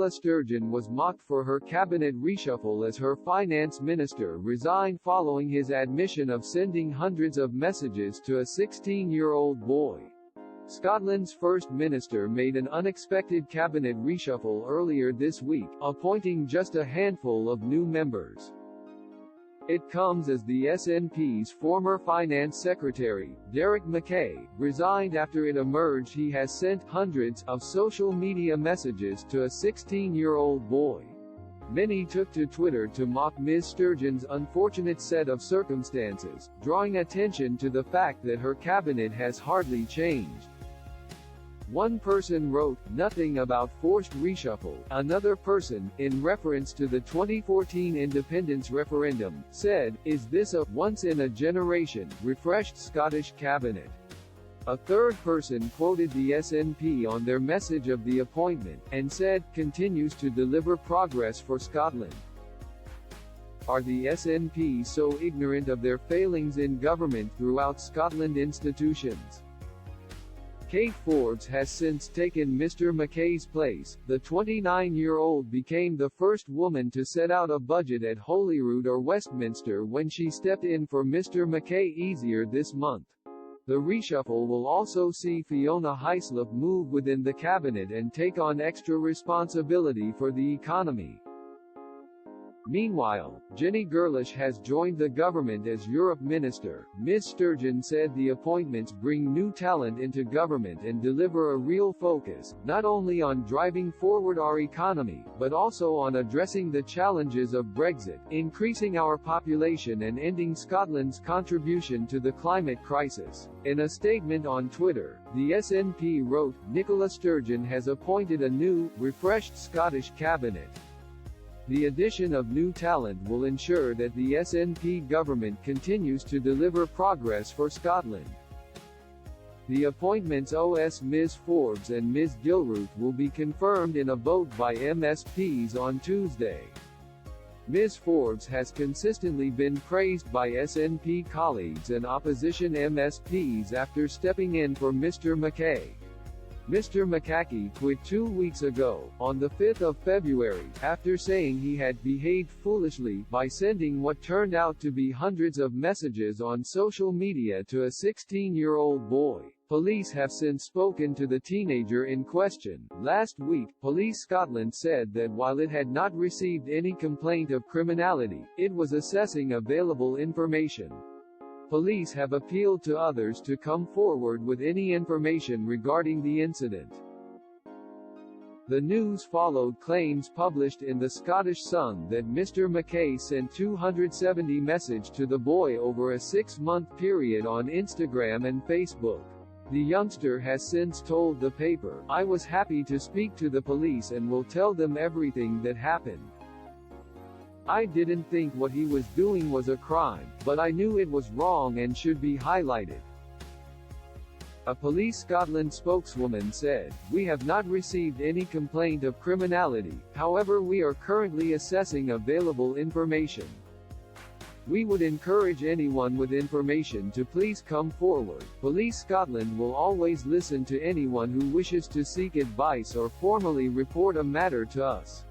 Nicola Sturgeon was mocked for her cabinet reshuffle as her finance minister resigned following his admission of sending hundreds of messages to a 16-year-old boy. Scotland's First Minister made an unexpected cabinet reshuffle earlier this week, appointing just a handful of new members. It comes as the SNP's former finance secretary, Derek Mackay, resigned after it emerged he has sent hundreds of social media messages to a 16-year-old boy. Many took to Twitter to mock Ms. Sturgeon's unfortunate set of circumstances, drawing attention to the fact that her cabinet has hardly changed. One person wrote, "Nothing about forced reshuffle." Another person, in reference to the 2014 independence referendum, said, "Is this a once-in-a-generation, refreshed Scottish cabinet?" A third person quoted the SNP on their message of the appointment, and said, "Continues to deliver progress for Scotland." Are the SNP so ignorant of their failings in government throughout Scotland institutions? Kate Forbes has since taken Mr. Mackay's place. The 29-year-old became the first woman to set out a budget at Holyrood or Westminster when she stepped in for Mr. Mackay easier this month. The reshuffle will also see Fiona Hislop move within the cabinet and take on extra responsibility for the economy. Meanwhile, Jenny Gerlish has joined the government as Europe Minister. Ms. Sturgeon said the appointments bring new talent into government and deliver a real focus, not only on driving forward our economy, but also on addressing the challenges of Brexit, increasing our population and ending Scotland's contribution to the climate crisis. In a statement on Twitter, the SNP wrote, "Nicola Sturgeon has appointed a new, refreshed Scottish cabinet. The addition of new talent will ensure that the SNP government continues to deliver progress for Scotland." The appointments of Ms. Forbes and Ms. Gilruth will be confirmed in a vote by MSPs on Tuesday. Ms. Forbes has consistently been praised by SNP colleagues and opposition MSPs after stepping in for Mr. Mackay. Mr. Mackay quit 2 weeks ago, on the 5th of February, after saying he had behaved foolishly by sending what turned out to be hundreds of messages on social media to a 16-year-old boy. Police have since spoken to the teenager in question. Last week, Police Scotland said that while it had not received any complaint of criminality, it was assessing available information. Police have appealed to others to come forward with any information regarding the incident. The news followed claims published in the Scottish Sun that Mr. Mackay sent 270 messages to the boy over a 6-month period on Instagram and Facebook. The youngster has since told the paper, "I was happy to speak to the police and will tell them everything that happened. I didn't think what he was doing was a crime, but I knew it was wrong and should be highlighted." A Police Scotland spokeswoman said, "We have not received any complaint of criminality, however we are currently assessing available information. We would encourage anyone with information to please come forward. Police Scotland will always listen to anyone who wishes to seek advice or formally report a matter to us."